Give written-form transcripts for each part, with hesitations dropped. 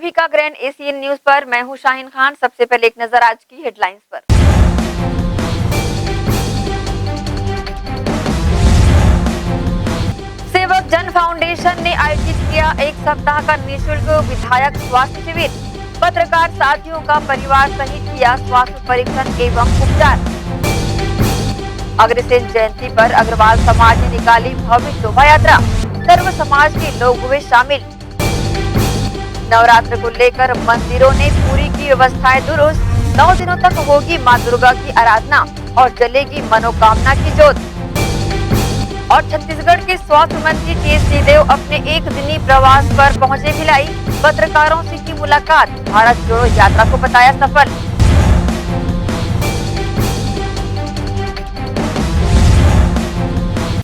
सभी का grand Asian news पर मैं हूं शाहीन खान। सबसे पहले एक नजर आज की हेडलाइंस पर। सेवक जन फाउंडेशन ने आयोजित किया एक सप्ताह का निःशुल्क विधायक स्वास्थ्य शिविर। पत्रकार साथियों का परिवार सहित किया स्वास्थ्य परीक्षण एवं उपचार। अग्रसेन जयंती पर अग्रवाल समाज ने निकाली भव्य शोभा यात्रा। सर्व समाज के लोग हुए शामिल। नवरात्र को लेकर मंदिरों ने पूरी की व्यवस्थाएं दुरुस्त। 9 दिनों तक होगी मां दुर्गा की आराधना और जलेगी मनोकामना की जोत। और छत्तीसगढ़ के स्वास्थ्य मंत्री टी.एस. सिंहदेव अपने एक दिनी प्रवास पर पहुंचे भिलाई। पत्रकारों से की मुलाकात। भारत जोड़ो यात्रा को बताया सफल।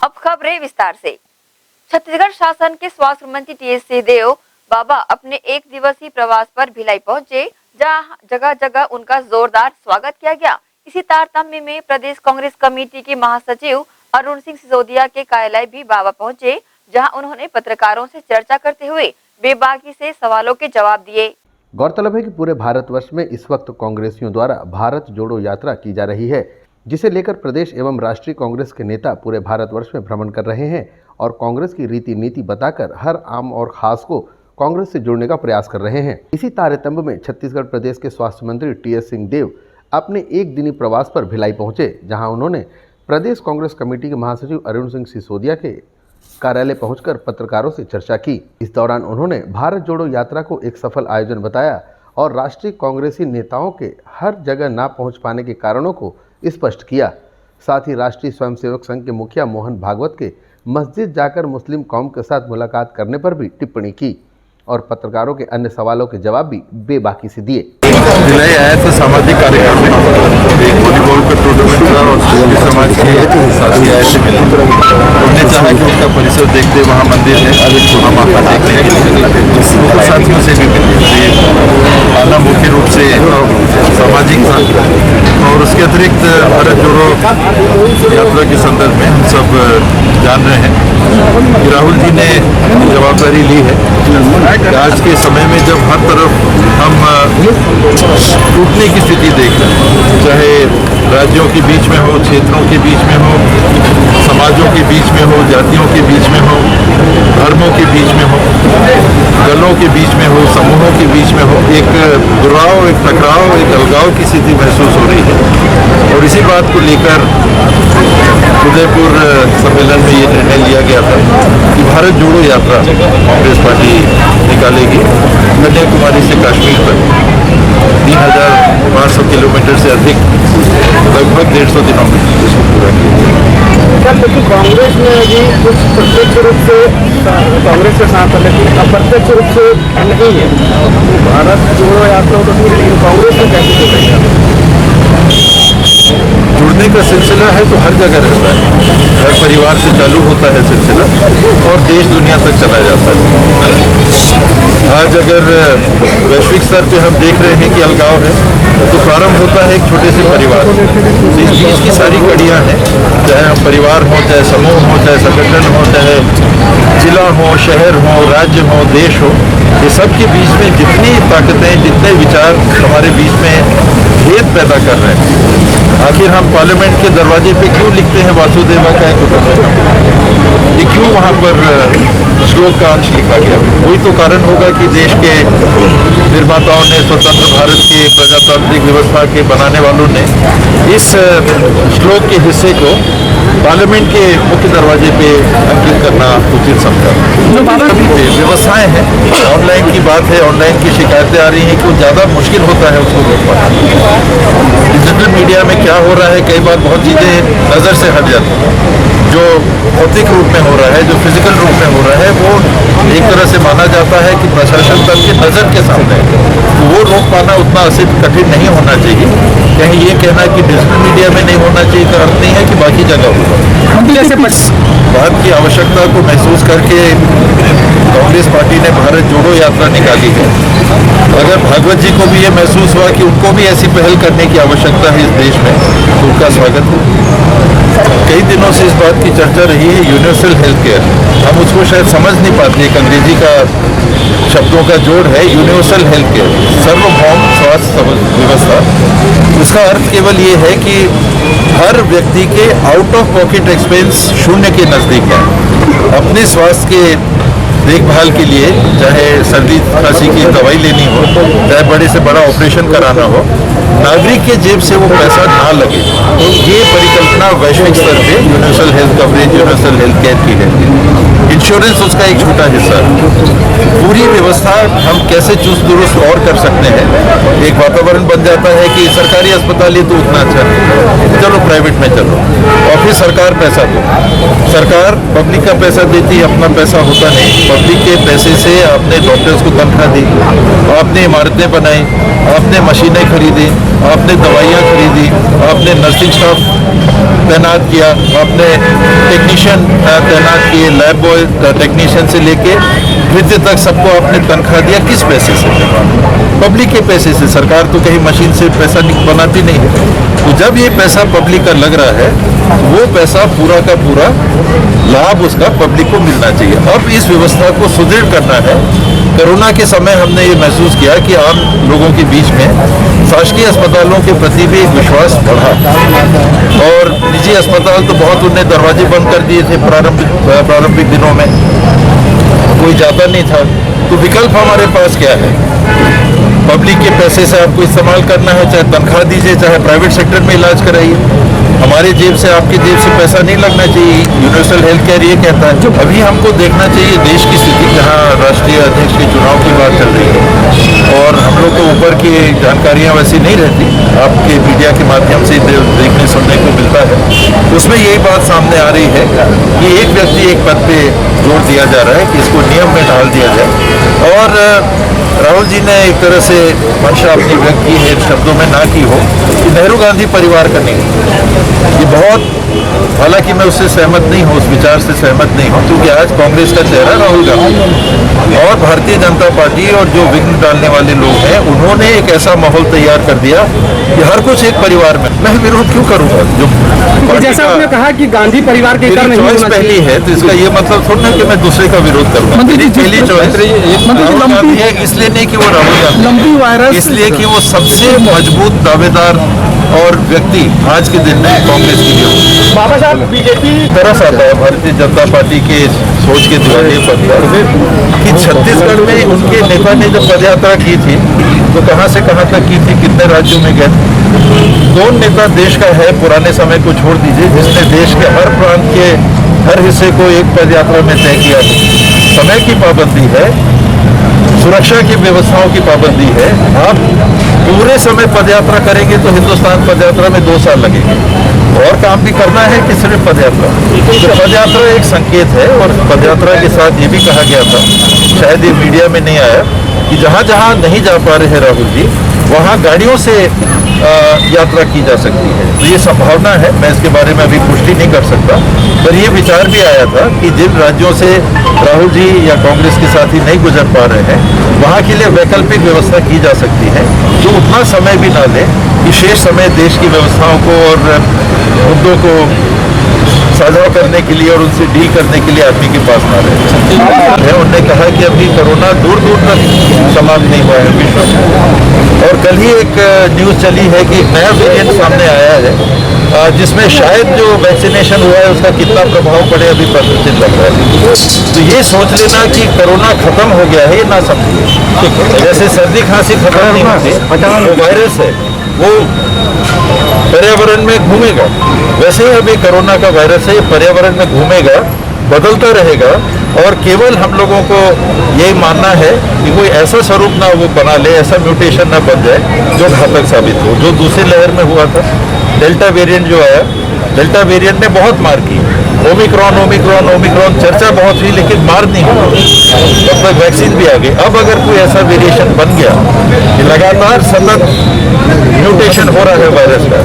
अब खबरें विस्तार से। छत्तीसगढ़ शासन के स्वास्थ्य मंत्री टी.एस. सिंहदेव बाबा अपने एक दिवसीय प्रवास पर भिलाई पहुंचे, जहां जगह जगह उनका जोरदार स्वागत किया गया। इसी तारतम्य में प्रदेश कांग्रेस कमेटी के महासचिव अरुण सिंह सिसोदिया के कार्यालय भी बाबा पहुंचे, जहां उन्होंने पत्रकारों से चर्चा करते हुए बेबाकी से सवालों के जवाब दिए। गौरतलब है कि पूरे भारतवर्ष में इस वक्त कांग्रेसियों द्वारा भारत जोड़ो यात्रा की जा रही है, जिसे लेकर प्रदेश एवं राष्ट्रीय कांग्रेस के नेता पूरे भारतवर्ष में भ्रमण कर रहे हैं और कांग्रेस की रीति नीति बताकर हर आम और खास को कांग्रेस से जुड़ने का प्रयास कर रहे हैं। इसी तारतम्य में छत्तीसगढ़ प्रदेश के स्वास्थ्य मंत्री टी.एस. सिंहदेव अपने एक दिनी प्रवास पर भिलाई पहुंचे, जहां उन्होंने प्रदेश कांग्रेस कमेटी के महासचिव अरुण सिंह सिसोदिया के कार्यालय पहुंचकर पत्रकारों से चर्चा की। इस दौरान उन्होंने भारत जोड़ो यात्रा को एक सफल आयोजन बताया और राष्ट्रीय कांग्रेसी नेताओं के हर जगह ना पहुंच पाने के कारणों को स्पष्ट किया। साथ ही राष्ट्रीय स्वयंसेवक संघ के मुखिया मोहन भागवत के मस्जिद जाकर मुस्लिम कौम के साथ मुलाकात करने पर भी टिप्पणी की और पत्रकारों के अन्य सवालों के जवाब भी बेबाकी से दिए। भिलाई आया था सामाजिक कार्यक्रम में, एक वॉलीबॉल का टूर्नामेंट था और सभी समाज के साथी आए थे मिले। उन्होंने चाहा कि उनका परिसर देखते, वहाँ मंदिर है, हम वहाँ देखने के लिए साथियों से भी मिले। आना मुख्य रूप से सामाजिक था और उसके अतिरिक्त भारत जोड़ो यात्रा के संदर्भ में हम सब जान रहे हैं कि राहुल जी ने जवाबदारी ली है। आज के समय में जब हर तरफ हम टूटने की स्थिति देख रहे हैं, चाहे राज्यों के बीच में हो, क्षेत्रों के बीच में हो, समाजों के बीच में हो, जातियों के बीच में हो, धर्मों के बीच में हो, दलों के बीच में हो, समूहों के बीच में हो, एक दुराव, एक टकराव, एक अलगाव की स्थिति महसूस हो रही है। और इसी बात को लेकर उदयपुर सम्मेलन में ये निर्णय लिया गया था कि भारत जोड़ो यात्रा कांग्रेस पार्टी निकालेगी। कन्याकुमारी से कश्मीर तक 3,500 किलोमीटर से अधिक, लगभग 150 दिनों में इसको पूरा किया। लेकिन कांग्रेस में अभी कुछ प्रत्यक्ष रूप से कांग्रेस के साथ है, लेकिन अप्रत्यक्ष रूप से नहीं है। तो भारत जोड़ो यात्रा तो कांग्रेस में कैसे जुड़ेगा? जुड़ने का सिलसिला है तो हर जगह रहता है, हर परिवार से चालू होता है सिलसिला और देश दुनिया तक चला जाता है। आज अगर वैश्विक स्तर पे हम देख रहे हैं कि अलगाव है, तो प्रारंभ होता है एक छोटे से परिवार से। इस चीज़ की सारी कड़ियाँ हैं, चाहे हम परिवार हो, चाहे समूह हो, चाहे संगठन हो, चाहे जिला हो, शहर हो, राज्य हो, देश हो, ये सब के बीच में जितनी ताकतें, जितने विचार हमारे बीच में भेद पैदा कर रहे हैं। आखिर हम पार्लियामेंट के दरवाजे पे क्यों लिखते हैं वासुदेवा का कुटुंबकम? ये क्यों वहाँ पर श्लोक का अंश लिखा गया? वही तो कारण होगा कि देश के निर्माताओं ने, स्वतंत्र भारत की प्रजातांत्रिक व्यवस्था के बनाने वालों ने इस श्लोक के हिस्से को पार्लियामेंट के मुख्य दरवाजे पे अंकित करना उचित समझा। व्यवस्थाएं हैं, ऑनलाइन की बात है, ऑनलाइन की शिकायतें आ रही हैं कि ज़्यादा मुश्किल होता है उसको रोक पाना। डिजिटल मीडिया में क्या हो रहा है, कई बार बहुत चीज़ें नज़र से हट जाती हैं। जो भौतिक रूप में हो रहा है, जो फिजिकल रूप में हो रहा है, वो एक तरह से माना जाता है कि प्रशासन तक की नज़र के सामने है, तो वो रोक पाना उतना सिर्फ कठिन नहीं होना चाहिए। कहीं ये कहना कि डिजिटल मीडिया में नहीं होना चाहिए का अर्थ नहीं है कि बाकी जगह होगा। बात की आवश्यकता को महसूस करके कांग्रेस पार्टी ने भारत जोड़ो यात्रा निकाली है। अगर भागवत जी को भी ये महसूस हुआ कि उनको भी ऐसी पहल करने की आवश्यकता है इस देश में, तो उनका स्वागत है। कई दिनों से इस बात की चर्चा रही है, यूनिवर्सल हेल्थ केयर। हम उसको शायद समझ नहीं पाते, एक अंग्रेजी का शब्दों का जोड़ है यूनिवर्सल हेल्थ केयर, सार्वभौम स्वास्थ्य व्यवस्था। उसका अर्थ केवल ये है कि हर व्यक्ति के आउट ऑफ पॉकेट एक्सपेंस शून्य के नज़दीक है। अपने स्वास्थ्य के देखभाल के लिए, चाहे सर्दी खांसी की दवाई लेनी हो, चाहे बड़े से बड़ा ऑपरेशन कराना हो, नागरिक के जेब से वो पैसा ना लगे, ये परिकल्पना वैश्विक स्तर पे universal health coverage, universal health care की है। इंश्योरेंस उसका एक छोटा हिस्सा है। पूरी व्यवस्था हम कैसे चुस्त दुरुस्त और कर सकते हैं। एक वातावरण बन जाता है कि सरकारी अस्पताल ही तो उतना अच्छा नहीं, चलो प्राइवेट में चलो, और फिर सरकार पैसा दो। सरकार पब्लिक का पैसा देती है, अपना पैसा होता नहीं। पब्लिक के पैसे से आपने डॉक्टर्स को तनख्वाह दी, आपने इमारतें बनाई, आपने मशीनें खरीदी, आपने दवाइयाँ खरीदी, आपने नर्सिंग स्टाफ तैनात किया, आपने टेक्नीशियन तैनात किए, लैब बॉय टेक्नीशियन से लेके वृद्ध तक सबको आपने तनख्वाह दिया। किस पैसे से? पब्लिक के पैसे से। सरकार तो कहीं मशीन से पैसा बनाती नहीं है। तो जब ये पैसा पब्लिक का लग रहा है, वो पैसा पूरा का पूरा लाभ उसका पब्लिक को मिलना चाहिए। अब इस व्यवस्था को सुदृढ़ करना है। कोरोना के समय हमने ये महसूस किया कि आम लोगों के बीच में शासकीय अस्पतालों के प्रति भी एक विश्वास बढ़ा, और निजी अस्पताल तो बहुत उन्हें दरवाजे बंद कर दिए थे प्रारंभिक दिनों में, कोई जाता नहीं था। तो विकल्प हमारे पास क्या है? पब्लिक के पैसे से आपको इस्तेमाल करना है, चाहे तनख्वाह दीजिए, चाहे प्राइवेट सेक्टर में इलाज कराइए। हमारे जेब से, आपके जेब से पैसा नहीं लगना चाहिए। यूनिवर्सल हेल्थ केयर ये कहता है। जो अभी हमको देखना चाहिए देश की स्थिति, जहाँ राष्ट्रीय अध्यक्ष के चुनाव की बात चल रही है, और हम लोग को ऊपर की जानकारियाँ वैसी नहीं रहती, आपके मीडिया के माध्यम से देखने सुनने को मिलता है। उसमें यही बात सामने आ रही है कि एक व्यक्ति एक पद पे जोर दिया जा रहा है कि इसको नियम में ढाल दिया जाए, और राहुल जी ने एक तरह से मंशा अपनी व्यक्त की है, शब्दों में ना की हो, कि नेहरू गांधी परिवार का नहीं। ये बहुत, हालांकि मैं उससे सहमत नहीं हूँ, उस विचार से सहमत नहीं हूँ, क्योंकि आज कांग्रेस का चेहरा राहुल गांधी और भारतीय जनता पार्टी और जो विघ्न डालने वाले लोग हैं, उन्होंने एक ऐसा माहौल तैयार कर दिया कि हर कुछ एक परिवार में। मैं विरोध क्यों करूँगा? जो जैसा आपने कहा कि गांधी परिवार के इतर नहीं चॉइस पहली है, तो इसका ये मतलब थोड़ा ना कि मैं दूसरे का विरोध करूँगा। मेरी पहली चॉइस राहुल गांधी है, इसलिए नहीं कि वो राहुल गांधी, लंबी वायरस, इसलिए कि वो सबसे मजबूत दावेदार और व्यक्ति आज के दिन में कांग्रेस के लिए हो। बाबा साहब, बीजेपी तरस आता है भारतीय जनता पार्टी के सोच के दीवाने पर कि छत्तीसगढ़ में उनके नेता ने जब पदयात्रा की थी तो कहां से कहां तक की थी, कितने राज्यों में गए। कौन नेता देश का है, पुराने समय को छोड़ दीजिए, जिसने देश के हर प्रांत के हर हिस्से को एक पदयात्रा में तय किया हो। समय की पाबंदी है, सुरक्षा की व्यवस्थाओं की पाबंदी है। आप पूरे समय पदयात्रा करेंगे तो हिंदुस्तान पदयात्रा में 2 साल लगेंगे, और काम भी करना है कि सिर्फ पदयात्रा। तो पदयात्रा एक संकेत है, और पदयात्रा के साथ ये भी कहा गया था, शायद ये मीडिया में नहीं आया, कि जहाँ जहाँ नहीं जा पा रहे हैं राहुल जी, वहाँ गाड़ियों से यात्रा की जा सकती है। तो ये संभावना है, मैं इसके बारे में अभी पुष्टि नहीं कर सकता, पर ये विचार भी आया था कि जिन राज्यों से राहुल जी या कांग्रेस के साथी नहीं गुजर पा रहे हैं, वहाँ के लिए वैकल्पिक व्यवस्था की जा सकती है, जो उतना समय भी ना ले कि शेष समय देश की व्यवस्थाओं को और मुद्दों को साझा करने के लिए और उनसे डील करने के लिए आदमी के पास ना रहे। उन्होंने कहा कि अभी कोरोना दूर दूर तक समाप्त नहीं हुआ है विश्व में, और कल ही एक न्यूज़ चली है कि एक नया वेरिएंट सामने आया है, जिसमें शायद जो वैक्सीनेशन हुआ है उसका कितना प्रभाव पड़े अभी पता चल रहा है। तो ये सोच लेना कि कोरोना खत्म हो गया है, ये ना समझिए। जैसे सर्दी खांसी खत्म नहीं होती, वो वायरस है, वो पर्यावरण में घूमेगा, वैसे ही अभी कोरोना का वायरस है, पर्यावरण में घूमेगा, बदलता रहेगा, और केवल हम लोगों को यही मानना है कि कोई ऐसा स्वरूप ना वो बना ले, ऐसा म्यूटेशन ना बन जाए जो घातक साबित हो, जो दूसरी लहर में हुआ था। डेल्टा वेरिएंट जो आया, डेल्टा वेरिएंट ने बहुत मार की। ओमिक्रॉन ओमिक्रॉन ओमिक्रॉन चर्चा बहुत हुई, लेकिन मार नहीं हुई, तब तक वैक्सीन भी आ गई। अब अगर कोई ऐसा वेरिएशन बन गया कि लगातार सतत म्यूटेशन हो रहा है वायरस का,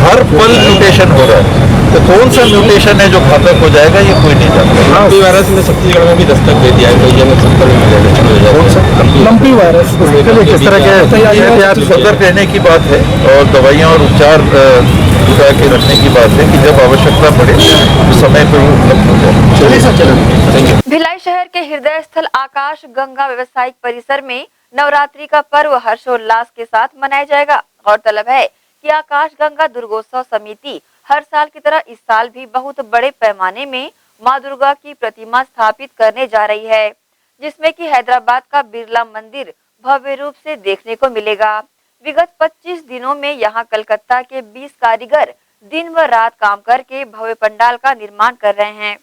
हर पल म्यूटेशन हो रहा है, तो कौन सा म्यूटेशन है जो घातक हो जाएगा ये कोई नहीं जानता। लंपी वायरस ने छत्तीसगढ़ में भी दस्तक दे दिया है, कई जगह 70 में मिलेगा। लंपी वायरस किस तरह के एहतियात सतर्क रहने की बात है और दवाइयाँ और उपचार जुटा के रखने की बात है कि जब आवश्यकता पड़े तो समय पर उपलब्ध हो जाए। भिलाई शहर के हृदय स्थल आकाश गंगा व्यवसायिक परिसर में नवरात्रि का पर्व हर्षोल्लास के साथ मनाया जाएगा। गौरतलब है कि आकाश गंगा दुर्गोत्सव समिति हर साल की तरह इस साल भी बहुत बड़े पैमाने में मां दुर्गा की प्रतिमा स्थापित करने जा रही है, जिसमें कि हैदराबाद का बिरला मंदिर भव्य रूप से देखने को मिलेगा। विगत 25 दिनों में यहां कलकत्ता के 20 कारीगर दिन व रात काम करके भव्य पंडाल का निर्माण कर रहे हैं।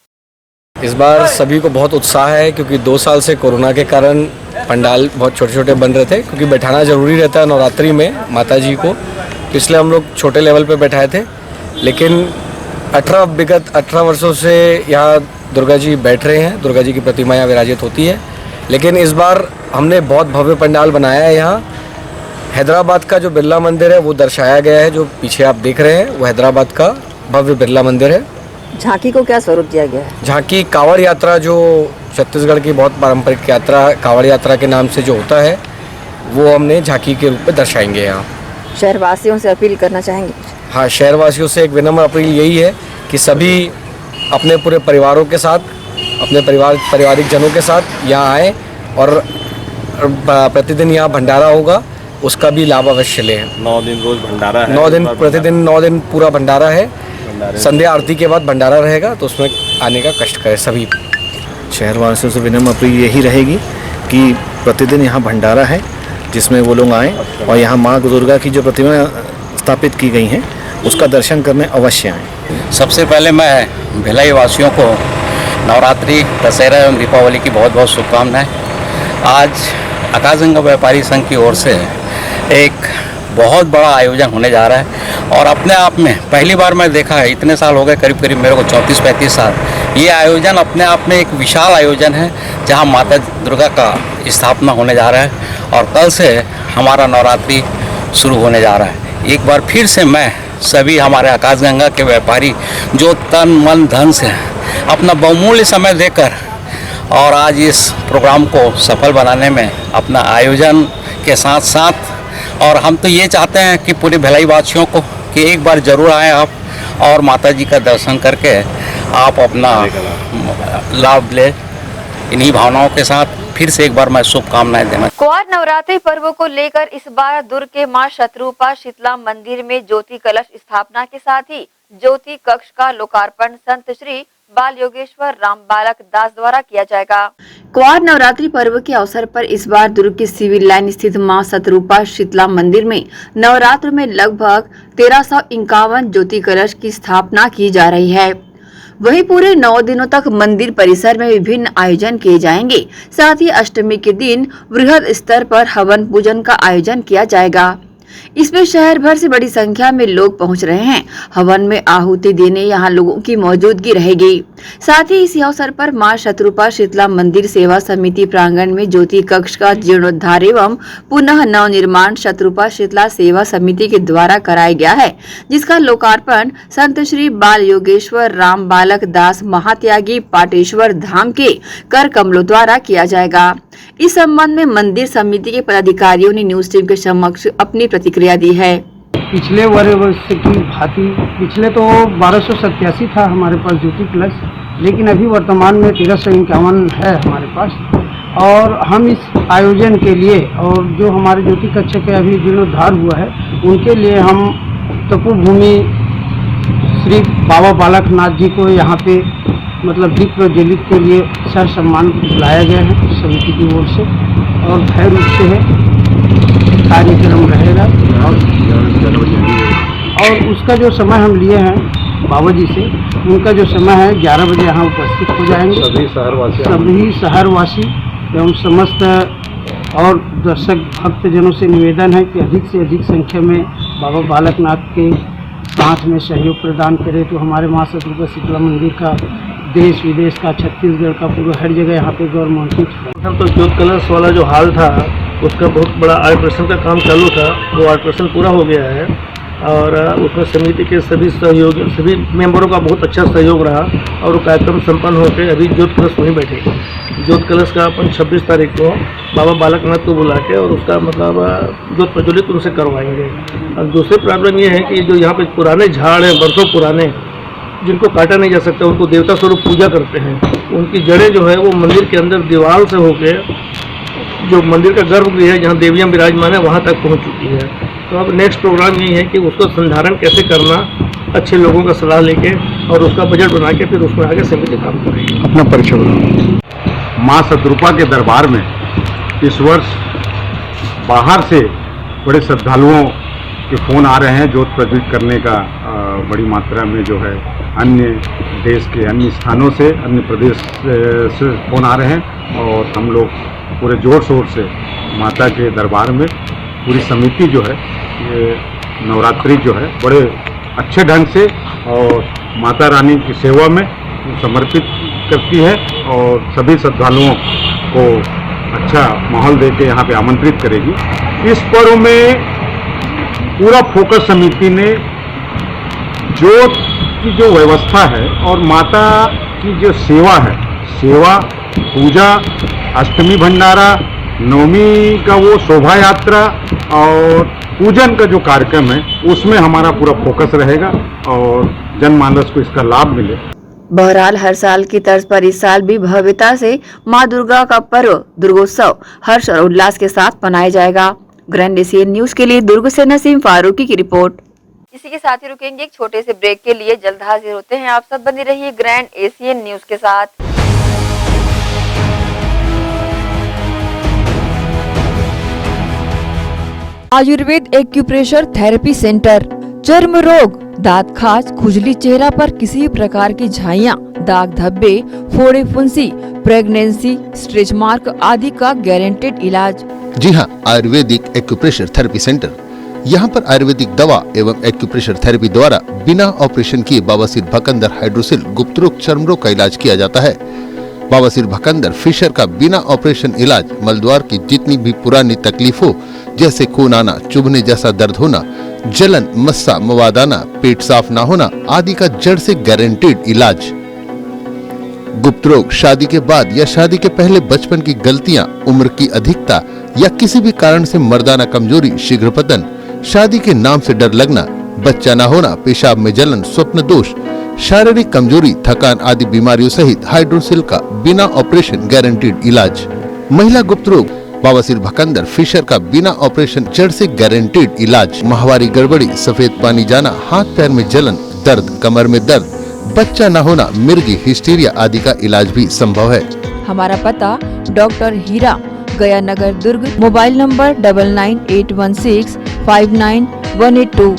इस बार सभी को बहुत उत्साह है क्योंकि 2 साल से कोरोना के कारण पंडाल बहुत छोटे छोटे बन रहे थे, क्योंकि बैठाना ज़रूरी रहता है नवरात्रि में माता जी को, तो इसलिए हम लोग छोटे लेवल पे बैठाए थे। लेकिन विगत 18 वर्षों से यहाँ दुर्गा जी बैठ रहे हैं, दुर्गा जी की प्रतिमा यहाँ विराजित होती है। लेकिन इस बार हमने बहुत भव्य पंडाल बनाया है। यहाँ हैदराबाद का जो बिरला मंदिर है वो दर्शाया गया है, जो पीछे आप देख रहे हैं वो हैदराबाद का भव्य बिरला मंदिर है। झांकी को क्या स्वरूप दिया गया है? झांकी कांवड़ यात्रा, जो छत्तीसगढ़ की बहुत पारंपरिक यात्रा कांवड़ यात्रा के नाम से जो होता है, वो हमने झांकी के रूप में दर्शाएंगे यहाँ। शहरवासियों से अपील करना चाहेंगे? हाँ, शहरवासियों से एक विनम्र अपील यही है कि सभी अपने पूरे परिवारों के साथ, अपने पारिवारिक जनों के साथ यहाँ आएँ और प्रतिदिन यहाँ भंडारा होगा, उसका भी लाभ अवश्य लें। 9 दिन रोज भंडारा है। 9 दिन प्रतिदिन 9 दिन पूरा भंडारा है। संध्या आरती के बाद भंडारा रहेगा, तो उसमें आने का कष्ट करें सभी। शहरवासियों से विनम्र अपील यही रहेगी कि प्रतिदिन यहाँ भंडारा है, जिसमें वो लोग आएँ और यहाँ माँ दुर्गा की जो प्रतिमा स्थापित की गई हैं उसका दर्शन करने अवश्य आएँ। सबसे पहले मैं भिलाई वासियों को नवरात्रि, दशहरा एवं दीपावली की बहुत बहुत शुभकामनाएं। आज आकाशगंगा व्यापारी संघ की ओर से एक बहुत बड़ा आयोजन होने जा रहा है और अपने आप में पहली बार मैं देखा है, इतने साल हो गए, करीब करीब मेरे को 34-35 साल। ये आयोजन अपने आप में एक विशाल आयोजन है जहां माता दुर्गा का स्थापना होने जा रहा है और कल से हमारा नवरात्रि शुरू होने जा रहा है। एक बार फिर से मैं सभी हमारे आकाशगंगा के व्यापारी जो तन मन धन से अपना बहुमूल्य समय देकर और आज इस प्रोग्राम को सफल बनाने में अपना आयोजन के साथ साथ, और हम तो ये चाहते हैं कि पूरे भिलाई वासियों को कि एक बार ज़रूर आएँ आप और माता जी का दर्शन करके आप अपना लाभ ले। इन्हीं भावनाओं के साथ फिर से एक बार मैं शुभकामनाएं देना। क्वार नवरात्रि पर्व को लेकर इस बार दुर्ग के मां शत्रुपा शीतला मंदिर में ज्योति कलश स्थापना के साथ ही ज्योति कक्ष का लोकार्पण संत श्री बाल योगेश्वर राम बालक दास द्वारा किया जाएगा। क्वार नवरात्रि पर्व के अवसर पर इस बार दुर्ग के सिविल लाइन स्थित मां शत्रुपा शीतला मंदिर में नवरात्र में लगभग 1351 ज्योति कलश की स्थापना की जा रही है। वहीं पूरे 9 दिनों तक मंदिर परिसर में विभिन्न आयोजन किए जाएंगे। साथ ही अष्टमी के दिन वृहद स्तर पर हवन पूजन का आयोजन किया जाएगा। इसमें शहर भर से बड़ी संख्या में लोग पहुंच रहे हैं। हवन में आहुति देने यहां लोगों की मौजूदगी रहेगी। साथ ही इसी अवसर पर मां शत्रुपा शीतला मंदिर सेवा समिति प्रांगण में ज्योति कक्ष का जीर्णोद्धार एवं पुनः नवनिर्माण शत्रुपा शीतला सेवा समिति के द्वारा कराया गया है, जिसका लोकार्पण संत श्री बाल योगेश्वर राम बालक दास महात्यागी पाटेश्वर धाम के कर कमलों द्वारा किया जाएगा। इस संबंध में मंदिर समिति के पदाधिकारियों ने न्यूज टीम के समक्ष अपनी प्रतिक्रिया दी है। पिछले वर्ष की भांति पिछले तो 1287 था हमारे पास ज्योति कलश, लेकिन अभी वर्तमान में 1351 है हमारे पास। और हम इस आयोजन के लिए और जो हमारे ज्योति कक्ष के अभी जीर्णोद्धार हुआ है उनके लिए हम तपोभूमि श्री बाबा बालकनाथ जी को यहाँ पे मतलब दीप प्रज्वलित के लिए सर सम्मान बुलाया गया है समिति की ओर से और भय रूप से है कार्यक्रम रहेगा। और उसका जो समय हम लिए हैं बाबा जी से, उनका जो समय है 11 बजे यहाँ उपस्थित हो जाएंगे। सभी शहरवासी एवं समस्त और दर्शक भक्तजनों से निवेदन है कि अधिक से अधिक संख्या में बाबा बालकनाथ के साथ में सहयोग प्रदान करें। तो हमारे मां शत्रुपा शीतला मंदिर का देश विदेश का, छत्तीसगढ़ का, पूरा हर जगह यहाँ पे गवर्नमेंट तो ज्योत कलश वाला जो हाल था उसका बहुत बड़ा ऑपरेशन का काम चालू था, वो ऑपरेशन पूरा हो गया है और उसमें समिति के सभी सहयोगी सभी मेंबरों का बहुत अच्छा सहयोग रहा और वो कार्यक्रम संपन्न होकर अभी ज्योत कलश वहीं बैठे। ज्योत कलश का अपन 26 तारीख को बाबा बालकनाथ को बुला के और उसका मतलब ज्योत प्रज्वलित उनसे करवाएंगे। और दूसरी प्रॉब्लम ये है कि जो यहाँ पे पुराने झाड़ हैं, बरसों पुराने, जिनको काटा नहीं जा सकता, उनको देवता स्वरूप पूजा करते हैं, उनकी जड़ें जो है वो मंदिर के अंदर दीवार से होकर जो मंदिर का गर्भगृह है जहाँ देवियाँ विराजमान है वहाँ तक पहुँच चुकी है। तो अब नेक्स्ट प्रोग्राम यही है कि उसको संधारण कैसे करना, अच्छे लोगों का सलाह लेके और उसका बजट बना के फिर उसमें आगे समिति काम करेगी। अपना परिचय बताओ। माँ शत्रुपा के दरबार में इस वर्ष बाहर से बड़े श्रद्धालुओं के फ़ोन आ रहे हैं ज्योत प्रज्वलित करने का, बड़ी मात्रा में जो है अन्य देश के अन्य स्थानों से, अन्य प्रदेश से फ़ोन आ रहे हैं और हम लोग पूरे जोर शोर से माता के दरबार में पूरी समिति जो है ये नवरात्रि जो है बड़े अच्छे ढंग से और माता रानी की सेवा में समर्पित करती है और सभी श्रद्धालुओं को अच्छा माहौल दे के यहाँ पे आमंत्रित करेगी। इस पर्व में पूरा फोकस समिति ने ज्योत की जो व्यवस्था है और माता की जो सेवा है, सेवा, पूजा, अष्टमी भंडारा, नवमी का वो शोभा यात्रा और पूजन का जो कार्यक्रम है उसमें हमारा पूरा फोकस रहेगा और जनमानस को इसका लाभ मिले। बहरहाल हर साल की तर्ज पर इस साल भी भव्यता से मां दुर्गा का पर्व दुर्गोत्सव हर्ष और उल्लास के साथ मनाया जाएगा। ग्रैंड एशियन न्यूज के लिए दुर्ग से नसीम फारूकी की रिपोर्ट। इसी के साथ ही रुकेंगे एक छोटे से ब्रेक के लिए, जल्द हाजिर होते हैं। आप सब बने रहिए ग्रैंड एशियन न्यूज के साथ। आयुर्वेद एक्यूप्रेशर थेरेपी सेंटर, चर्म रोग, दांत खाज, खुजली, चेहरा पर किसी प्रकार की झाइयाँ, दाग धब्बे, फोड़े, फुंसी, प्रेगनेंसी, स्ट्रेच मार्क आदि का गारंटेड इलाज। जी हाँ, आयुर्वेदिक एक्यूप्रेशर थेरेपी सेंटर। यहाँ पर आयुर्वेदिक दवा एवं एक्यूप्रेशर थेरेपी द्वारा बिना ऑपरेशन किए बवासीर, भकंदर, हाइड्रोसिल, गुप्त रोग, चर्म रोग का इलाज किया जाता है। बवासीर, भकंदर, फिशर का बिना ऑपरेशन इलाज, मलद्वार की जितनी भी पुरानी तकलीफ हो जैसे खून आना, चुभने जैसा दर्द होना, जलन, मस्सा, मवाद आना, पेट साफ ना होना आदि का जड़ से गारंटेड इलाज। गुप्त रोग, शादी के बाद या शादी के पहले बचपन की गलतियां, उम्र की अधिकता या किसी भी कारण से मर्दाना कमजोरी, शीघ्र पतन, शादी के नाम से डर लगना, बच्चा न होना, पेशाब में जलन, स्वप्न दोष, शारीरिक कमजोरी, थकान आदि बीमारियों सहित हाइड्रोसिल का बिना ऑपरेशन गारंटीड इलाज। महिला गुप्त रोग, बवासीर, भकंदर, फिशर का बिना ऑपरेशन जड़ से गारंटीड इलाज। माहवारी गड़बड़ी, सफेद पानी जाना, हाथ पैर में जलन, दर्द, कमर में दर्द, बच्चा न होना, मिर्गी, हिस्टीरिया आदि का इलाज भी संभव है। हमारा पता doctor Hira, Gaya Nagar, Durg. Mobile number 9981659182।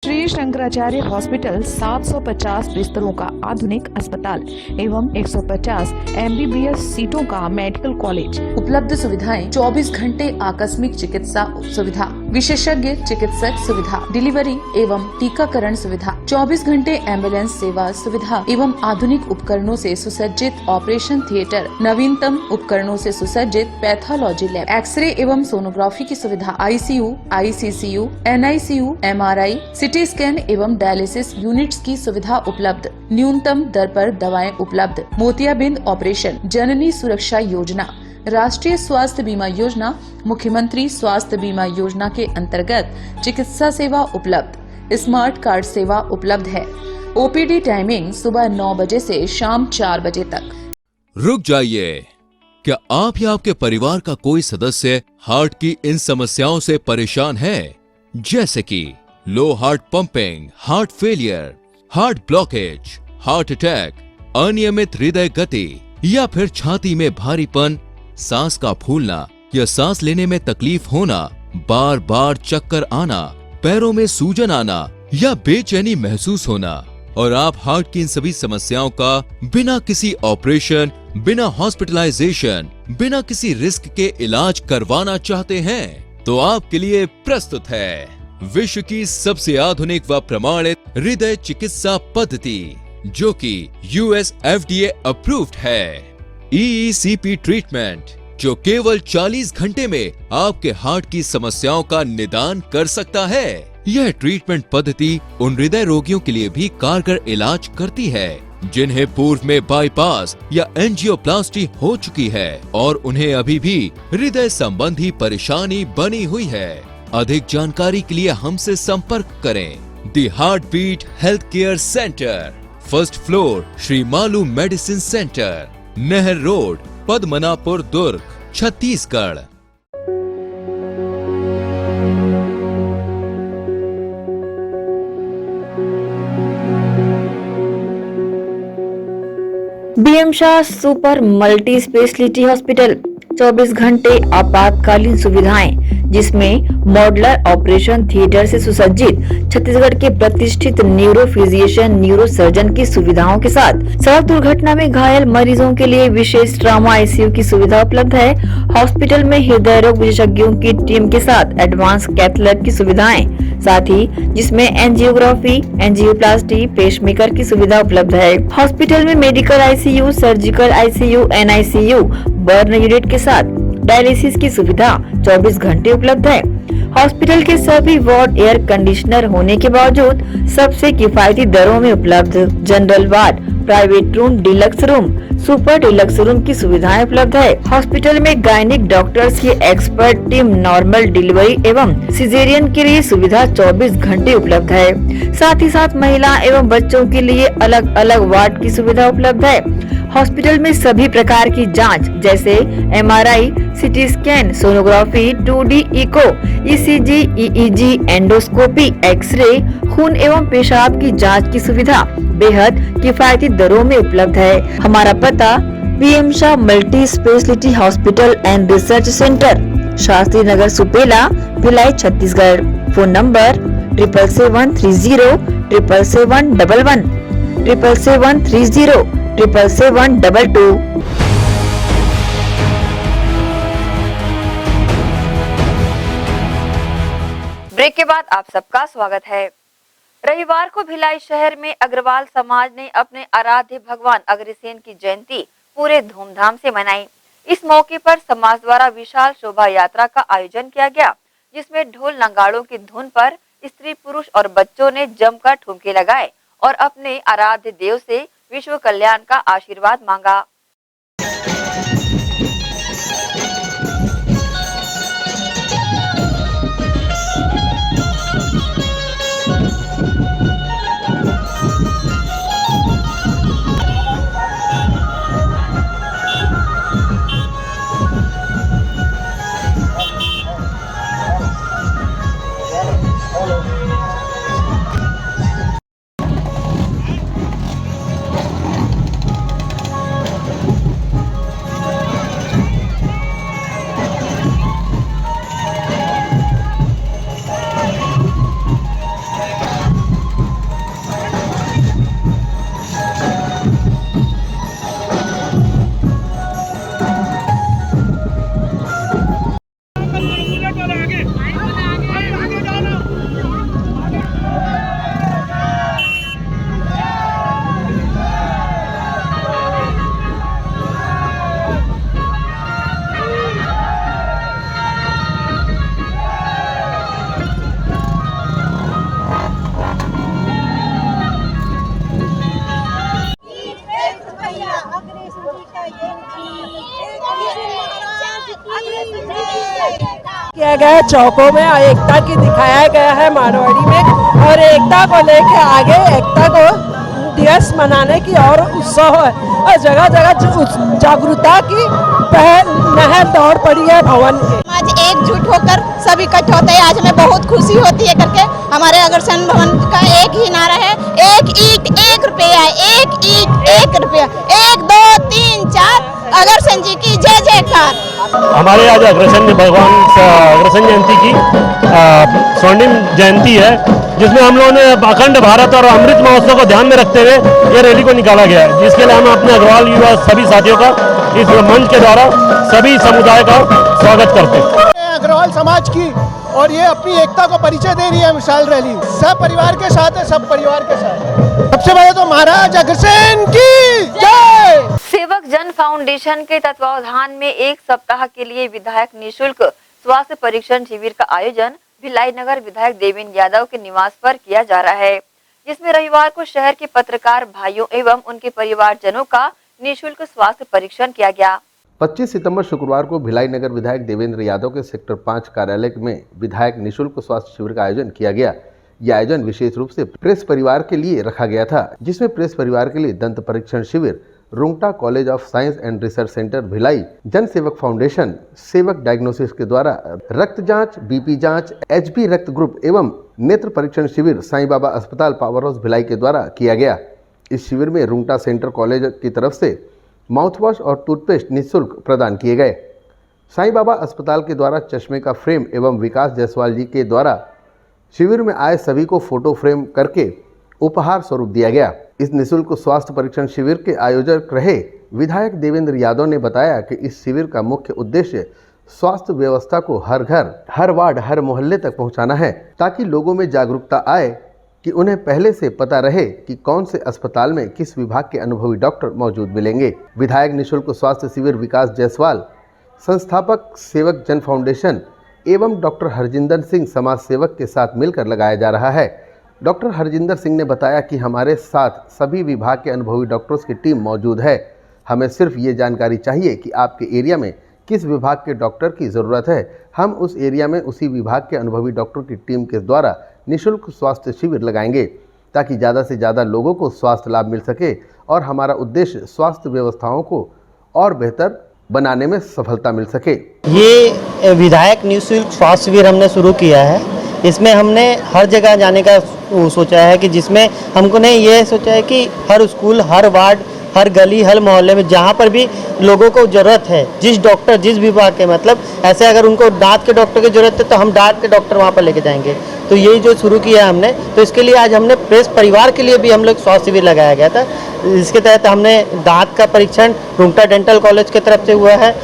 Shri Shankaracharya hospital 750 बिस्तरों का आधुनिक अस्पताल एवं 150 MBBS सीटों का मेडिकल कॉलेज। उपलब्ध सुविधाएं 24 घंटे आकस्मिक चिकित्सा सुविधा, विशेषज्ञ चिकित्सक सुविधा, डिलीवरी एवं टीकाकरण सुविधा, 24 घंटे एम्बुलेंस सेवा सुविधा एवं आधुनिक उपकरणों से सुसज्जित ऑपरेशन थिएटर, नवीनतम उपकरणों से सुसज्जित पैथोलॉजी लैब, एक्सरे एवं सोनोग्राफी की सुविधा, ICU, ICCU, NICU, MRI, CT scan एवं डायलिसिस यूनिट्स की सुविधा उपलब्ध। न्यूनतम दर पर दवाएं उपलब्ध। मोतियाबिंद ऑपरेशन, जननी सुरक्षा योजना, राष्ट्रीय स्वास्थ्य बीमा योजना, मुख्यमंत्री स्वास्थ्य बीमा योजना के अंतर्गत चिकित्सा सेवा उपलब्ध। स्मार्ट कार्ड सेवा उपलब्ध है। OPD टाइमिंग सुबह 9 बजे से शाम 4 बजे तक। रुक जाइए, क्या आप या आपके परिवार का कोई सदस्य हार्ट की इन समस्याओं से परेशान है, जैसे कि low heart pumping, heart failure, heart blockage, heart attack, अनियमित हृदय गति या फिर छाती में भारीपन, सांस का फूलना या सांस लेने में तकलीफ होना, बार बार चक्कर आना, पैरों में सूजन आना या बेचैनी महसूस होना, और आप हार्ट की इन सभी समस्याओं का बिना किसी ऑपरेशन, बिना हॉस्पिटलाइजेशन, बिना किसी रिस्क के इलाज करवाना चाहते हैं, तो आपके लिए प्रस्तुत है विश्व की सबसे आधुनिक व प्रमाणित हृदय चिकित्सा पद्धति, जो कि US FDA अप्रूव्ड है। EECP ट्रीटमेंट, जो केवल 40 घंटे में आपके हार्ट की समस्याओं का निदान कर सकता है। यह ट्रीटमेंट पद्धति उन हृदय रोगियों के लिए भी कारगर इलाज करती है जिन्हें पूर्व में बाईपास या एंजियोप्लास्टी हो चुकी है और उन्हें अभी भी हृदय संबंधी परेशानी बनी हुई है। अधिक जानकारी के लिए हमसे संपर्क करें। The heart beat health care centre, first floor, Shri Malu medicine centre, Nahar road, Padmanapur, Durg, Chhattisgarh. BM Shah super multi speciality hospital, 24 घंटे आपातकालीन सुविधाएं, जिसमें मॉडुलर ऑपरेशन थिएटर से सुसज्जित छत्तीसगढ़ के प्रतिष्ठित न्यूरो फिजिशियन, न्यूरो सर्जन की सुविधाओं के साथ सड़क दुर्घटना में घायल मरीजों के लिए विशेष ट्रॉमा ICU की सुविधा उपलब्ध है। हॉस्पिटल में हृदय रोग विशेषज्ञों की टीम के साथ एडवांस कैथ लैब की सुविधाएं, साथ ही जिसमें एंजियोग्राफी, एंजियोप्लास्टी, पेसमेकर की सुविधा उपलब्ध है। हॉस्पिटल में medical ICU, surgical ICU, NICU, burn unit के साथ डायलिसिस की सुविधा 24 घंटे उपलब्ध है। हॉस्पिटल के सभी वार्ड एयर कंडीशनर होने के बावजूद सबसे किफायती दरों में उपलब्ध। General ward, private room, deluxe room, super deluxe room की सुविधाएं उपलब्ध है। हॉस्पिटल में गायनिक डॉक्टर्स की एक्सपर्ट टीम, नॉर्मल डिलीवरी एवं सिजेरियन के लिए सुविधा 24 घंटे उपलब्ध है। साथ ही साथ महिला एवं बच्चों के लिए अलग अलग वार्ड की सुविधा उपलब्ध है। हॉस्पिटल में सभी प्रकार की जांच जैसे MRI, CT scan, sonography, 2D echo, ECG, EEG, endoscopy, x ray, खून एवं पेशाब की जांच की सुविधा बेहद किफायती दरों में उपलब्ध है। हमारा पता BM Shah multi speciality hospital and research centre, Shastri Nagar, Supela, Bhilai, Chhattisgarh. Phone number 77730 77711 77730 77722। Break के बाद आप सबका स्वागत है। रविवार को भिलाई शहर में अग्रवाल समाज ने अपने आराध्य भगवान अग्रसेन की जयंती पूरे धूमधाम से मनाई। इस मौके पर समाज द्वारा विशाल शोभा यात्रा का आयोजन किया गया, जिसमें ढोल नगाड़ों की धुन पर स्त्री, पुरुष और बच्चों ने जमकर ठुमके लगाए और अपने आराध्य देव से विश्व कल्याण का आशीर्वाद मांगा। किया गया चौकों में और एकता की दिखाया गया है मारवाड़ी में, और एकता को लेके आगे एकता को दिवस मनाने की और उत्सव है और जगह जगह जागरूकता की नहर दौड़ पड़ी है भवन के। आज एकजुट होकर सब इकट्ठे होते हैं। आज हमें बहुत खुशी होती है करके हमारे अग्रसेन भवन का एक ही नारा है, एक ईंट 1 रुपया, एक ईंट 1 रुपया, 1 2 3 4 अग्रसेन जी की जय जयकार। हमारे आज अग्रसेन भगवान अग्रसेन जयंती की स्वर्णिम जयंती है, जिसमें हम लोगों ने अखंड भारत और अमृत महोत्सव को ध्यान में रखते हुए ये रैली को निकाला गया है, जिसके लिए हम अपने अग्रवाल युवा सभी साथियों का इस मंच के द्वारा सभी समुदाय का स्वागत करते हैं। अग्रवाल समाज की, और ये अपनी एकता को परिचय दे रही है मिसाल रैली। सब परिवार के साथ है, सब परिवार के साथ। सबसे पहले तो महाराज अग्रसेन की जय। सेवक जन फाउंडेशन के तत्वावधान में एक सप्ताह के लिए विधायक निशुल्क स्वास्थ्य परीक्षण शिविर का आयोजन भिलाई नगर विधायक देवेंद्र यादव के निवास पर किया जा रहा है, जिसमें रविवार को शहर के पत्रकार भाइयों एवं उनके परिवारजनों का निःशुल्क स्वास्थ्य परीक्षण किया गया। 25 सितंबर शुक्रवार को भिलाई नगर विधायक देवेंद्र यादव के सेक्टर 5 कार्यालय में विधायक निःशुल्क स्वास्थ्य शिविर का आयोजन किया गया। यह आयोजन विशेष रूप से प्रेस परिवार के लिए रखा गया था, जिसमें प्रेस परिवार के लिए दंत परीक्षण शिविर Rungta college of science and research centre Bhilai, जन सेवक फाउंडेशन, सेवक डायग्नोसिस के द्वारा रक्त जांच, बीपी जांच, एचबी रक्त ग्रुप एवं नेत्र परीक्षण शिविर साईं बाबा अस्पताल पावर हाउस भिलाई के द्वारा किया गया। इस शिविर में रुंगटा सेंटर कॉलेज की तरफ से माउथवॉश और टूथपेस्ट निःशुल्क प्रदान किए गए। साईं बाबा अस्पताल के द्वारा चश्मे का फ्रेम एवं विकास जायसवाल जी के द्वारा शिविर में आए सभी को फोटो फ्रेम करके उपहार स्वरूप दिया गया। इस निःशुल्क स्वास्थ्य परीक्षण शिविर के आयोजक रहे विधायक देवेंद्र यादव ने बताया कि इस शिविर का मुख्य उद्देश्य स्वास्थ्य व्यवस्था को हर घर, हर वार्ड, हर मोहल्ले तक पहुंचाना है, ताकि लोगों में जागरूकता आए कि उन्हें पहले से पता रहे कि कौन से अस्पताल में किस विभाग के अनुभवी डॉक्टर मौजूद मिलेंगे। विधायक निःशुल्क स्वास्थ्य शिविर विकास जायसवाल, संस्थापक सेवक जन फाउंडेशन एवं डॉक्टर हरजिंदर सिंह समाज सेवक के साथ मिलकर लगाया जा रहा है। डॉक्टर हरजिंदर सिंह ने बताया कि हमारे साथ सभी विभाग के अनुभवी डॉक्टर्स की टीम मौजूद है। हमें सिर्फ ये जानकारी चाहिए कि आपके एरिया में किस विभाग के डॉक्टर की ज़रूरत है। हम उस एरिया में उसी विभाग के अनुभवी डॉक्टर की टीम के द्वारा निःशुल्क स्वास्थ्य शिविर लगाएंगे, ताकि ज़्यादा से ज़्यादा लोगों को स्वास्थ्य लाभ मिल सके और हमारा उद्देश्य स्वास्थ्य व्यवस्थाओं को और बेहतर बनाने में सफलता मिल सके। ये विधायक निःशुल्क स्वास्थ्य शिविर हमने शुरू किया है। इसमें हमने हर जगह जाने का सोचा है कि जिसमें हमको ने ये सोचा है कि हर स्कूल, हर वार्ड, हर गली, हर मोहल्ले में जहाँ पर भी लोगों को ज़रूरत है, जिस डॉक्टर, जिस विभाग के, मतलब ऐसे अगर उनको दांत के डॉक्टर की ज़रूरत है तो हम दांत के डॉक्टर वहाँ पर लेके जाएंगे। तो यही जो शुरू किया है हमने, तो इसके लिए आज हमने प्रेस परिवार के लिए भी हम लोग स्वास्थ्य शिविर लगाया गया था। इसके तहत हमने दांत का परीक्षण रुंगटा डेंटल कॉलेज की तरफ से हुआ है,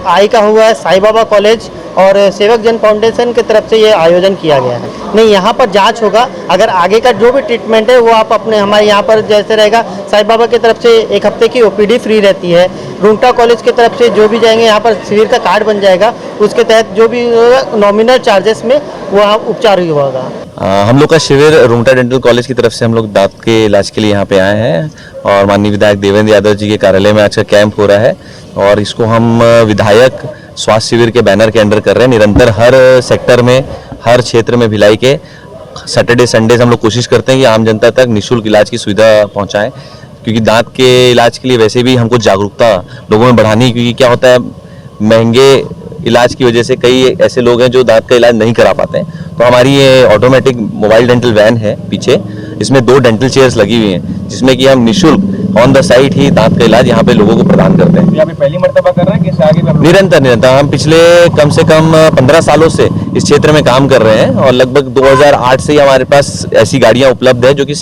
आई का हुआ है साईं बाबा कॉलेज और सेवक जन फाउंडेशन की तरफ से ये आयोजन किया गया है। नहीं, यहाँ पर जांच होगा, अगर आगे का जो भी ट्रीटमेंट है वो आप अपने हमारे यहाँ पर जैसे रहेगा, साईं बाबा की तरफ से 1 हफ्ते की ओपीडी फ्री रहती है। रुंगटा कॉलेज की तरफ से जो भी जाएंगे यहाँ पर शिविर का कार्ड बन जाएगा, उसके तहत जो भी नॉमिनल चार्जेस में वहाँ उपचार ही होगा। हम लोग का शिविर रुंगटा डेंटल कॉलेज की तरफ से हम लोग दांत के इलाज के लिए यहाँ पे आए हैं और माननीय विधायक देवेंद्र यादव जी के कार्यालय में आज का कैंप हो रहा है और इसको हम विधायक स्वास्थ्य शिविर के बैनर के अंडर कर रहे हैं। निरंतर हर सेक्टर में, हर क्षेत्र में भिलाई के सैटरडे संडेज हम लोग कोशिश करते हैं कि आम जनता तक निःशुल्क इलाज की सुविधा पहुँचाएँ, क्योंकि दांत के इलाज के लिए वैसे भी हमको जागरूकता लोगों में बढ़ानी है। क्योंकि क्या होता है, महंगे इलाज की वजह से कई ऐसे लोग हैं जो दांत का इलाज नहीं करा पाते हैं। तो हमारी ये ऑटोमेटिक मोबाइल डेंटल वैन है पीछे, इसमें 2 डेंटल चेयर्स लगी हुई हैं, जिसमें कि हम निःशुल्क ऑन द साइट ही दांत का इलाज यहाँ पे लोगों को प्रदान करते हैं। ये पहली मर्तबा कर रहे हैं कि इससे आगे भी निरंतर हम पिछले कम से कम 15 सालों से इस क्षेत्र में काम कर रहे हैं और लगभग 2008 से ही हमारे पास ऐसी गाड़ियाँ उपलब्ध है जो कि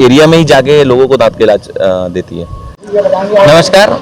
एरिया में ही जाके लोगों को दांत का इलाज देती है। नमस्कार,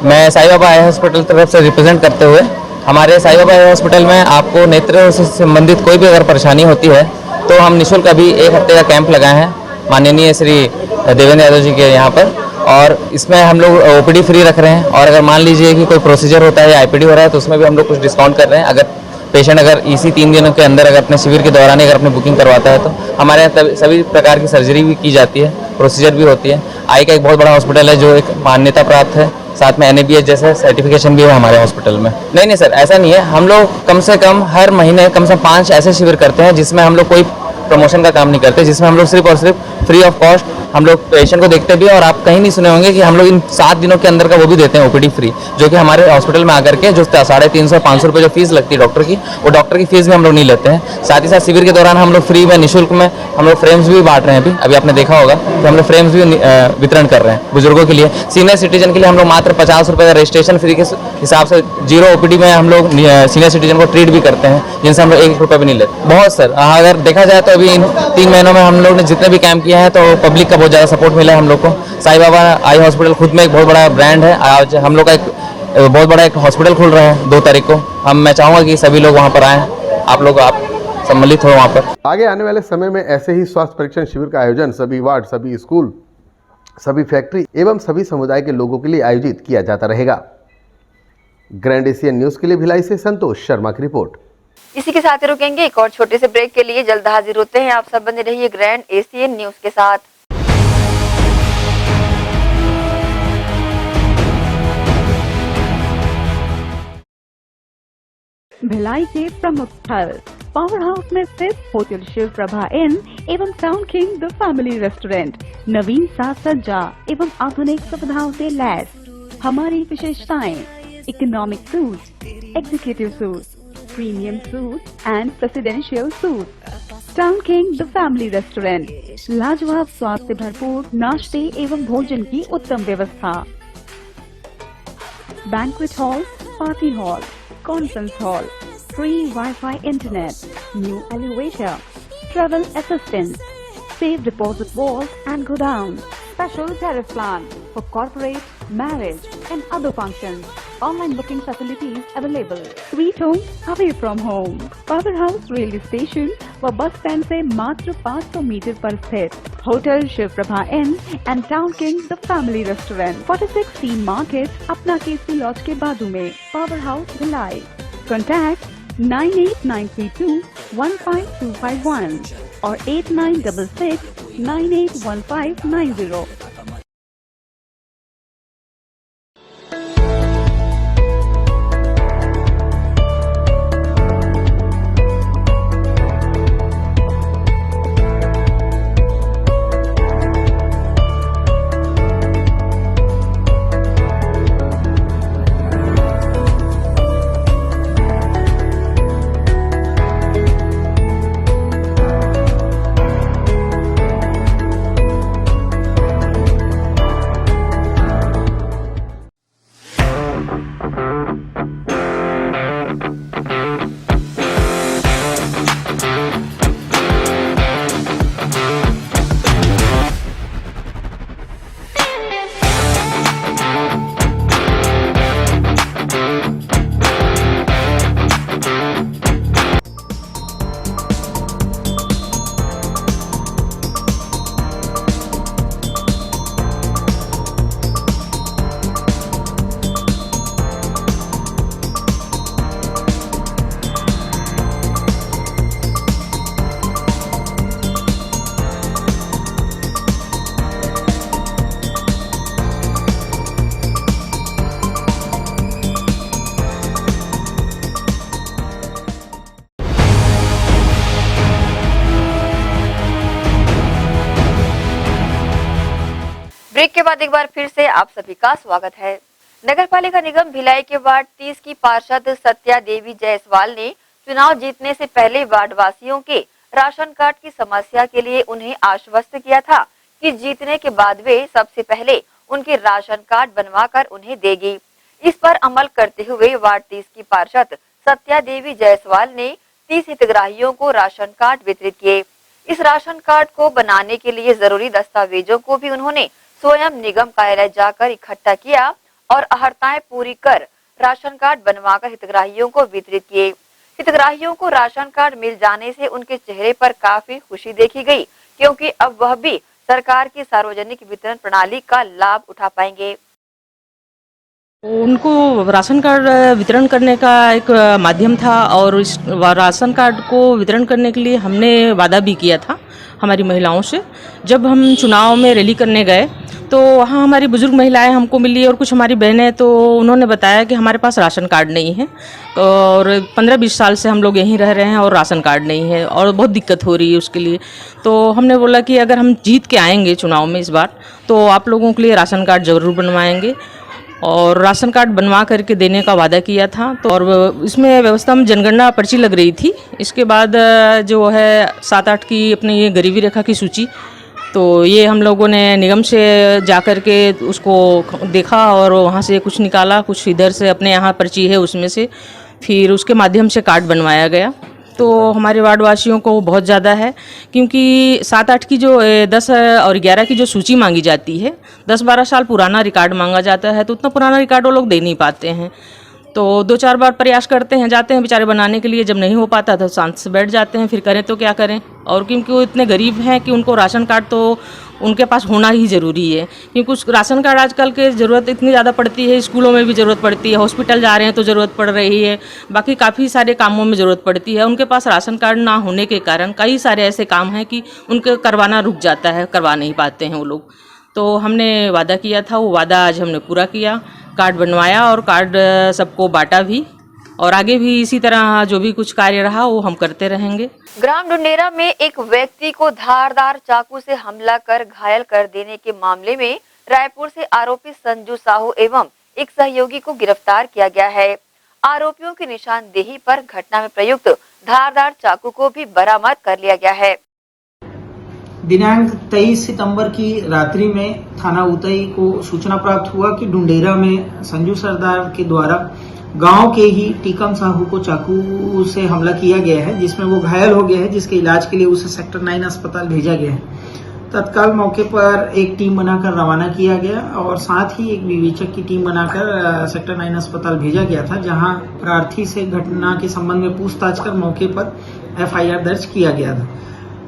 मैं साईं बाबा आई हॉस्पिटल तरफ से रिप्रेजेंट करते हुए, हमारे साईं बाबा आई हॉस्पिटल में आपको नेत्र से संबंधित कोई भी अगर परेशानी होती है तो हम निःशुल्क अभी 1 हफ्ते का कैंप लगाए हैं माननीय श्री देवेंद्र यादव जी के यहाँ पर, और इसमें हम लोग ओपीडी फ्री रख रहे हैं। और अगर मान लीजिए कि कोई प्रोसीजर होता है या आईपीडी हो रहा है तो उसमें भी हम लोग कुछ डिस्काउंट कर रहे हैं। अगर पेशेंट अगर इसी 3 दिनों के अंदर अगर अपने शिविर के दौरान अगर अपनी बुकिंग करवाता है तो हमारे यहाँ सभी प्रकार की सर्जरी भी की जाती है, प्रोसीजर भी होती है। आई का एक बहुत बड़ा हॉस्पिटल है जो एक मान्यता प्राप्त है, साथ में NABH जैसा सर्टिफिकेशन भी है हमारे हॉस्पिटल में। नहीं सर, ऐसा नहीं है। हम लोग कम से कम हर महीने कम से कम 5 ऐसे शिविर करते हैं जिसमें हम लोग कोई प्रमोशन का काम नहीं करते, जिसमें हम लोग सिर्फ और सिर्फ फ्री ऑफ कॉस्ट हम लोग पेशेंट को देखते भी। और आप कहीं नहीं सुने होंगे कि हम लोग इन 7 दिनों के अंदर का वो भी देते हैं ओपीडी फ्री, जो कि हमारे हॉस्पिटल में आकर के जो 350-500 रुपये जो फीस लगती है डॉक्टर की, वो डॉक्टर की फीस भी हम लोग नहीं लेते हैं। साथ ही साथ शिविर के दौरान हम लोग फ्री में, निःशुल्क में हम लोग फ्रेम्स भी बांट रहे हैं। अभी आपने देखा होगा कि हम लोग फ्रेम्स भी वितरण कर रहे हैं बुजुर्गों के लिए। सीनियर सिटीजन के लिए हम लोग मात्र 50 रुपये का रजिस्ट्रेशन फ्री के हिसाब से 0 ओपीडी में हम लोग सीनियर सिटीजन को ट्रीट भी करते हैं, जिनसे हम लोग 1 रुपये भी नहीं लेते। बहुत सर, अगर देखा जाए तो अभी इन 3 महीनों में हम लोग ने जितने भी कैंप किए हैं तो पब्लिक का बहुत ज़्यादा सपोर्ट मिला है हम लोग को। साईं बाबा आई हॉस्पिटल खुद में एक बहुत बड़ा ब्रांड है। आज हम लोग का एक बहुत बड़ा एक हॉस्पिटल खुल रहा है 2 तारीख को। मैं चाहूँगा कि सभी लोग वहाँ पर आएँ, आप सम्मिलित हो वहाँ पर। आगे आने वाले समय में ऐसे ही स्वास्थ्य परीक्षण शिविर का आयोजन सभी वार्ड, सभी स्कूल, सभी फैक्ट्री एवं सभी समुदाय के लोगों के लिए आयोजित किया जाता रहेगा। ग्रैंड एशियन न्यूज के लिए भिलाई से संतोष शर्मा की रिपोर्ट। इसी के साथ रुकेंगे एक और छोटे से ब्रेक के लिए, जल्द हाजिर होते हैं। आप सब बने रहिए ग्रैंड एशियन न्यूज के साथ। भिलाई के प्रमुख स्थल पावर हाउस में स्थित होटल शिव प्रभा इन एवं town king the family restaurant नवीन साज सज्जा एवं आधुनिक सुविधाओं से लैस। हमारी विशेषताएं economic suite, executive suite, premium suite and presidential suite. Town king the family restaurant, लाजवाब स्वाद से भरपूर नाश्ते एवं भोजन की उत्तम व्यवस्था। Banquet hall, party hall, conference hall, free Wi-Fi internet, new elevator, travel assistance, safe deposit vault and godown, special tariff plan for corporate, marriage and other functions. Online booking facilities available. Sweet home away from home. Powerhouse railway station व bus stand से मात्र 500 metre पर स्थित hotel Shiv Prabha inn and town king the family restaurant 46 C market अपना KC laws के बाजू में। Power house Bhilai. Contact 98932 15251 और 8966 981590। ब्रेक के बाद एक बार फिर से आप सभी का स्वागत है। नगर पालिका निगम भिलाई के वार्ड 30 की पार्षद सत्या देवी जायसवाल ने चुनाव जीतने से पहले वार्ड वासियों के राशन कार्ड की समस्या के लिए उन्हें आश्वस्त किया था कि जीतने के बाद वे सबसे पहले उनके राशन कार्ड बनवाकर उन्हें देगी। इस पर अमल करते हुए वार्ड 30 की पार्षद सत्या देवी जायसवाल ने 30 हितग्राहियों को राशन कार्ड वितरित किए। इस राशन कार्ड को बनाने के लिए जरूरी दस्तावेजों को भी उन्होंने स्वयं निगम कार्यालय जाकर इकट्ठा किया और अहर्ताएं पूरी कर राशन कार्ड बनवाकर हितग्राहियों को वितरित किए। हितग्राहियों को राशन कार्ड मिल जाने से उनके चेहरे पर काफी खुशी देखी गई, क्योंकि अब वह भी सरकार की सार्वजनिक वितरण प्रणाली का लाभ उठा पाएंगे। उनको राशन कार्ड वितरण करने का एक माध्यम था और इस राशन कार्ड को वितरण करने के लिए हमने वादा भी किया था हमारी महिलाओं से। जब हम चुनाव में रैली करने गए तो वहाँ हमारी बुजुर्ग महिलाएं हमको मिली और कुछ हमारी बहनें, तो उन्होंने बताया कि हमारे पास राशन कार्ड नहीं है और 15-20 साल से हम लोग यहीं रह रहे हैं और राशन कार्ड नहीं है और बहुत दिक्कत हो रही है उसके लिए। तो हमने बोला कि अगर हम जीत के आएंगे चुनाव में इस बार तो आप लोगों के लिए राशन कार्ड ज़रूर बनवाएंगे और राशन कार्ड बनवा करके देने का वादा किया था। तो और इसमें व्यवस्था में जनगणना पर्ची लग रही थी। इसके बाद जो है 7-8 की अपनी ये गरीबी रेखा की सूची, तो ये हम लोगों ने निगम से जा कर के उसको देखा और वहाँ से कुछ निकाला, कुछ इधर से अपने यहाँ पर्ची है उसमें से, फिर उसके माध्यम से कार्ड बनवाया गया। तो हमारे वार्ड वासियों को बहुत ज़्यादा है, क्योंकि 7-8 की जो 10 और 11 की जो सूची मांगी जाती है, 10-12 साल पुराना रिकॉर्ड मांगा जाता है, तो उतना पुराना रिकॉर्ड वो लोग दे नहीं पाते हैं। तो 2-4 बार प्रयास करते हैं, जाते हैं बेचारे बनाने के लिए, जब नहीं हो पाता तो शांत से बैठ जाते हैं, फिर करें तो क्या करें। और क्योंकि वो इतने गरीब हैं कि उनको राशन कार्ड तो उनके पास होना ही ज़रूरी है, क्योंकि उस राशन कार्ड आजकल के ज़रूरत इतनी ज़्यादा पड़ती है, स्कूलों में भी ज़रूरत पड़ती है, हॉस्पिटल जा रहे हैं तो ज़रूरत पड़ रही है, बाकी काफ़ी सारे कामों में ज़रूरत पड़ती है। उनके पास राशन कार्ड ना होने के कारण कई सारे ऐसे काम हैं कि उनके करवाना रुक जाता है, करवा नहीं पाते हैं वो लोग। तो हमने वादा किया था, वो वादा आज हमने पूरा किया, कार्ड बनवाया और कार्ड सबको बांटा भी, और आगे भी इसी तरह जो भी कुछ कार्य रहा वो हम करते रहेंगे। ग्राम डुंडेरा में एक व्यक्ति को धारदार चाकू से हमला कर घायल कर देने के मामले में रायपुर से आरोपी संजू साहू एवं एक सहयोगी को गिरफ्तार किया गया है। आरोपियों की निशानदेही पर घटना में प्रयुक्त धारदार चाकू को भी बरामद कर लिया गया है। दिनांक 23 सितंबर की रात्रि में थाना उतई को सूचना प्राप्त हुआ कि डुंडेरा में संजू सरदार के द्वारा गांव के ही टीकम साहू को चाकू से हमला किया गया है, जिसमें वो घायल हो गया है, जिसके इलाज के लिए उसे सेक्टर 9 अस्पताल भेजा गया है। तत्काल मौके पर एक टीम बनाकर रवाना किया गया और साथ ही एक विवेचक की टीम बनाकर सेक्टर 9 अस्पताल भेजा गया था, जहां प्रार्थी से घटना के संबंध में पूछताछ कर मौके पर FIR दर्ज किया गया था।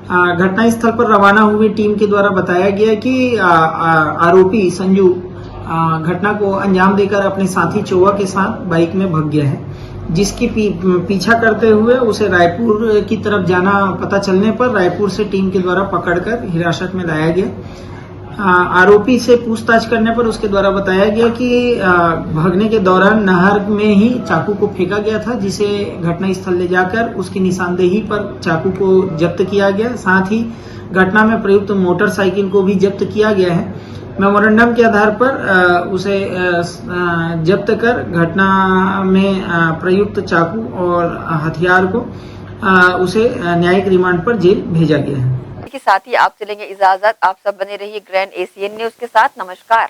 घटना स्थल पर रवाना हुई टीम के द्वारा बताया गया कि आरोपी संजू घटना को अंजाम देकर अपने साथी चौवा के साथ बाइक में भाग गया है, जिसकी पीछा करते हुए उसे रायपुर की तरफ जाना पता चलने पर रायपुर से टीम के द्वारा पकड़कर हिरासत में लाया गया। आरोपी से पूछताछ करने पर उसके द्वारा बताया गया कि भागने के दौरान नहर में ही चाकू को फेंका गया था, जिसे घटना स्थल ले जाकर उसकी निशानदेही पर चाकू को जब्त किया गया। साथ ही घटना में प्रयुक्त मोटरसाइकिल को भी जब्त किया गया है। मेमोरेंडम के आधार पर उसे जब्त कर घटना में प्रयुक्त चाकू और हथियार को उसे न्यायिक रिमांड पर जेल भेजा गया है। के साथ ही आप चलेंगे इजाजत। आप सब बने रहिए ग्रैंड एशियन न्यूज के साथ। नमस्कार।